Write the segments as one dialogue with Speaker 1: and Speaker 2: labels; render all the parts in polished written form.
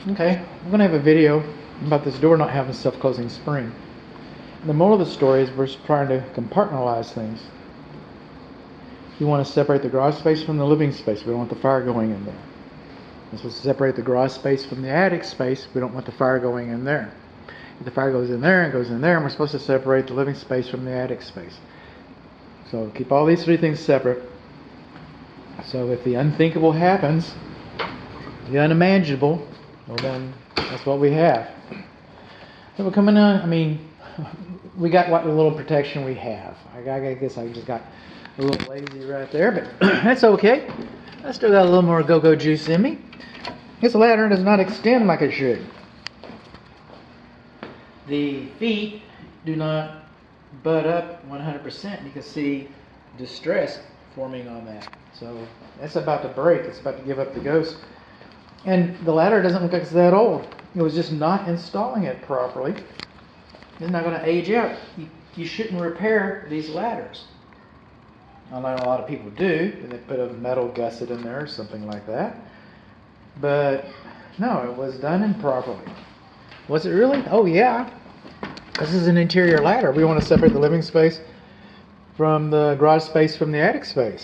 Speaker 1: Okay, I'm going to have a video about this door not having self-closing spring. The moral of the story is we're trying to compartmentalize things. You want to separate the garage space from the living space. We don't want the fire going in there. We're supposed to separate the garage space from the attic space. We don't want the fire going in there. If the fire goes in there, it goes in there, and we're supposed to separate the living space from the attic space. So keep all these three things separate. So if the unthinkable happens, the unimaginable, well then that's what we have. So we're coming on, I mean, we got what little protection we have. I guess I just got a little lazy right there, but that's okay. I still got a little more go-go juice in me. This ladder does not extend like it should. The feet do not butt up 100%. You can see distress forming on that. So that's about to break. It's about to give up the ghost. And the ladder doesn't look like it's that old. It was just not installing it properly. It's not going to age out. You shouldn't repair these ladders. I know a lot of people do. They put a metal gusset in there or something like that. But no, it was done improperly. Was it really? Oh yeah. This is an interior ladder. We want to separate the living space from the garage space from the attic space.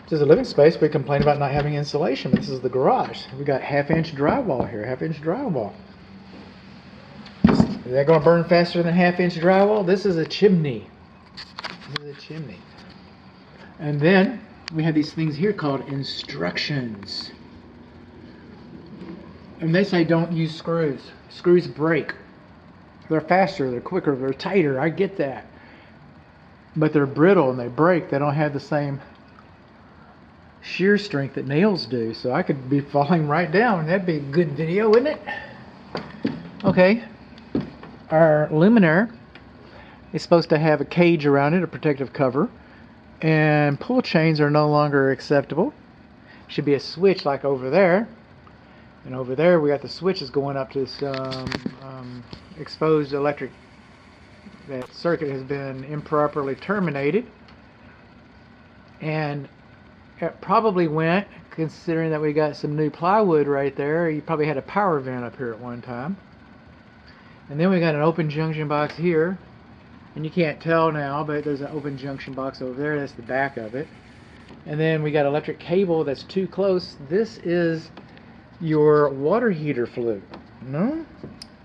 Speaker 1: This is a living space. We complain about not having insulation, but this is the garage. We got half-inch drywall here, half-inch drywall. Is that going to burn faster than half-inch drywall? This is a chimney. This is a chimney. And then we have these things here called instructions. And they say don't use screws. Screws break. They're faster, they're quicker, they're tighter. I get that. But they're brittle and they break. They don't have the same shear strength that nails do. So I could be falling right down. That'd be a good video, wouldn't it? Okay. Our luminaire is supposed to have a cage around it, a protective cover. And pull chains are no longer acceptable. Should be a switch like over there. And over there we got the switches going up to some exposed electric. That circuit has been improperly terminated. And it probably went, considering that we got some new plywood right there, you probably had a power vent up here at one time. And then we got an open junction box here. And you can't tell now, but there's an open junction box over there. That's the back of it. And then we got electric cable that's too close. This is your water heater flue. No?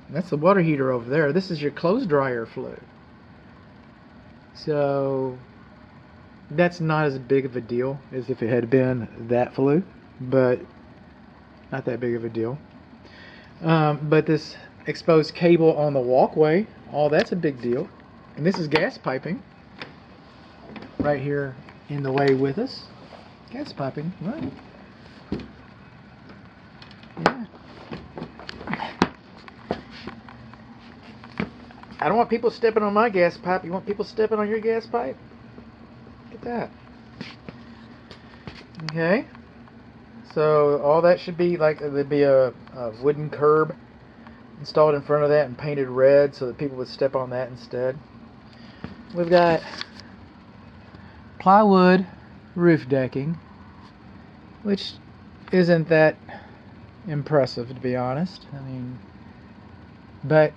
Speaker 1: That's the water heater over there. This is your clothes dryer flue. So that's not as big of a deal as if it had been that flue, but not that big of a deal. But this exposed cable on the walkway, oh, that's a big deal. And this is gas piping right here in the way with us. Gas piping, right? Yeah. I don't want people stepping on my gas pipe. You want people stepping on your gas pipe? Look at that. Okay. So all that should be like, there'd be a wooden curb installed in front of that and painted red so that people would step on that instead. We've got plywood roof decking, which isn't that impressive, to be honest. I mean, but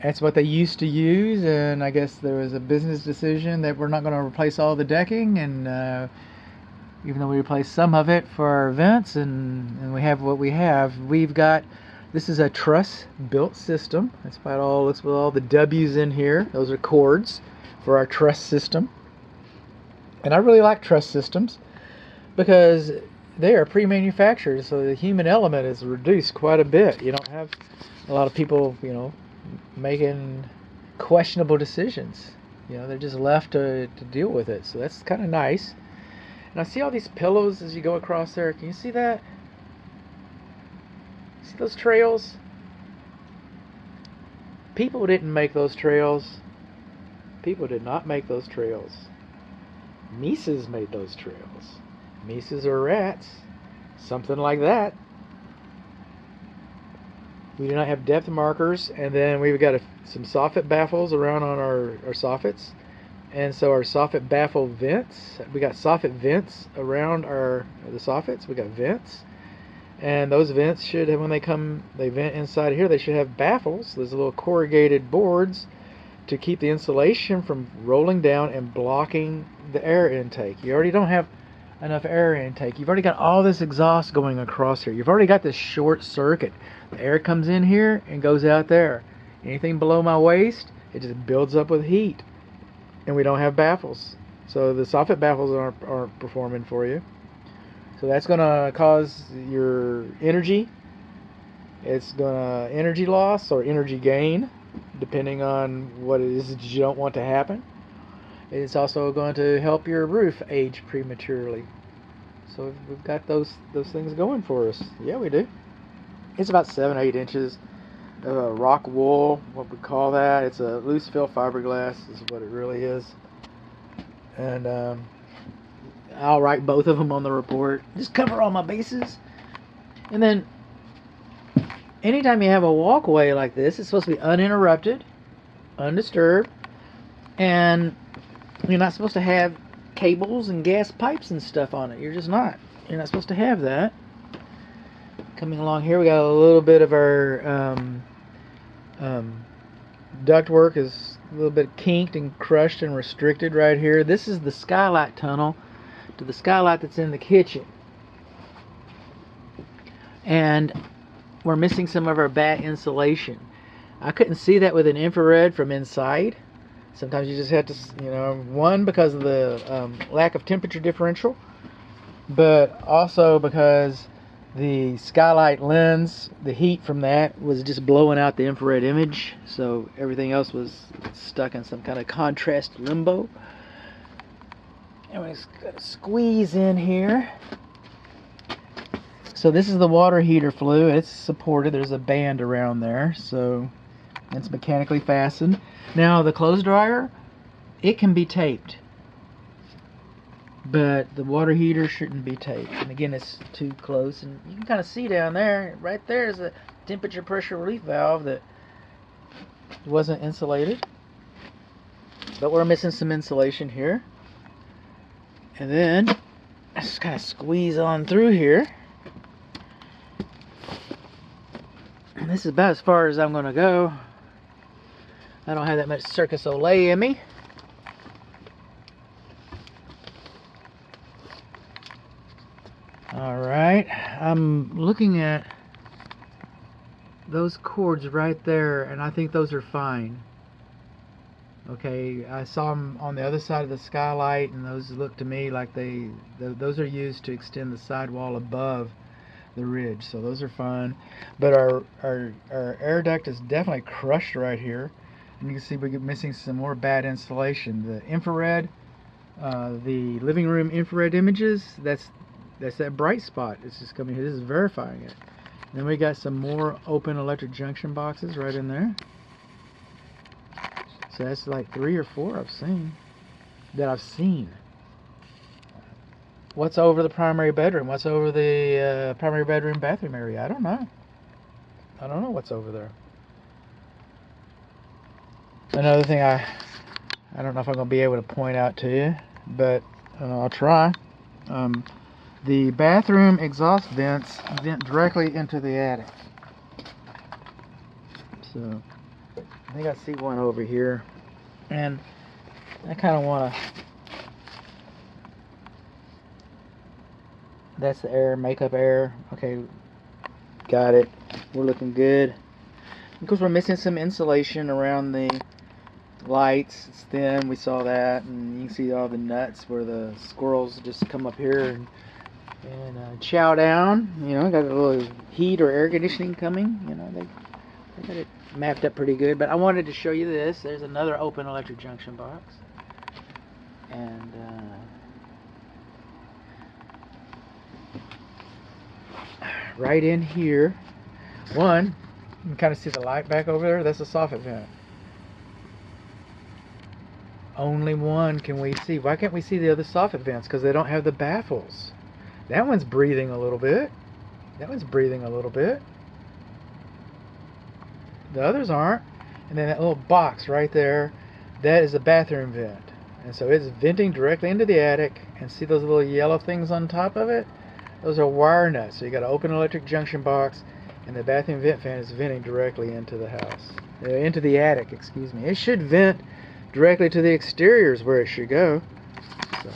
Speaker 1: that's what they used to use, and I guess there was a business decision that we're not going to replace all the decking, and even though we replaced some of it for our vents, and we have what we have, we've got, this is a truss built system. That's why it all looks with all the W's in here. Those are cords for our truss system. And I really like truss systems because they are pre-manufactured, so the human element is reduced quite a bit. You don't have a lot of people, you know, making questionable decisions. You know, they're just left to deal with it. So that's kind of nice. And I see all these pillows as you go across there. Can you see that? See those trails? People didn't make those trails. People did not make those trails. Mises made those trails. Mises or rats. Something like that. We do not have depth markers, and then we've got some soffit baffles around on our soffits. And so our soffit baffle vents, we got soffit vents around the soffits. We got vents. And those vents should have, when they vent inside here, they should have baffles. There's little corrugated boards to keep the insulation from rolling down and blocking the air intake. You already don't have enough air intake. You've already got all this exhaust going across here. You've already got this short circuit. The air comes in here and goes out there. Anything below my waist, it just builds up with heat. And we don't have baffles. So the soffit baffles aren't performing for you. So that's going to cause your energy. It's going to energy loss or energy gain, depending on what it is that you don't want to happen. It's also going to help your roof age prematurely. So we've got those things going for us. Yeah, we do. It's about 7 or 8 inches of rock wool, what we call that. It's a loose fill fiberglass is what it really is. And I'll write both of them on the report. Just cover all my bases. And then anytime you have a walkway like this, it's supposed to be uninterrupted, undisturbed, and you're not supposed to have cables and gas pipes and stuff on it. You're just not. You're not supposed to have that. Coming along here, we got a little bit of our ductwork is a little bit kinked and crushed and restricted right here. This is the skylight tunnel to the skylight that's in the kitchen. And we're missing some of our batt insulation. I couldn't see that with an infrared from inside. Sometimes you just have to, one, because of the lack of temperature differential, but also because the skylight lens, the heat from that was just blowing out the infrared image, so everything else was stuck in some kind of contrast limbo. And we just gotta squeeze in here. So this is the water heater flue. It's supported. There's a band around there, so it's mechanically fastened. Now the clothes dryer, it can be taped, but the water heater shouldn't be taped. And again, it's too close, and you can kind of see down there, right there is a temperature pressure relief valve that wasn't insulated, but we're missing some insulation here. And then I just kind of squeeze on through here. And this is about as far as I'm going to go. I don't have that much Circus Olay in me. Alright, I'm looking at those cords right there, and I think those are fine. Okay, I saw them on the other side of the skylight, and those look to me like those are used to extend the sidewall above the ridge, so those are fine. But our air duct is definitely crushed right here, and you can see we're missing some more bad insulation. The infrared, the living room infrared images, that's that bright spot. It's just coming here. This is verifying it. And then we got some more open electric junction boxes right in there. So that's like 3 or 4 I've seen. What's over the primary bedroom? What's over the primary bedroom bathroom area? I don't know. I don't know what's over there. Another thing I don't know if I'm going to be able to point out to you, but I'll try. The bathroom exhaust vents vent directly into the attic. So I think I see one over here, and I kind of want to. That's the air, makeup air. Okay, got it. We're looking good. Of course, we're missing some insulation around the lights. It's thin. We saw that, and you can see all the nuts where the squirrels just come up here and chow down. Got a little heat or air conditioning coming. They got it mapped up pretty good. But I wanted to show you this. There's another open electric junction box, and right in here, one, you can kind of see the light back over there. That's a soffit vent. Only one can we see. Why can't we see the other soffit vents? Because they don't have the baffles. That one's breathing a little bit. That one's breathing a little bit. The others aren't. And then that little box right there, that is a bathroom vent. And so it's venting directly into the attic. And see those little yellow things on top of it? Those are wire nuts. So you got an open electric junction box, and the bathroom vent fan is venting directly into the house, into the attic. Excuse me. It should vent directly to the exterior is where it should go. So.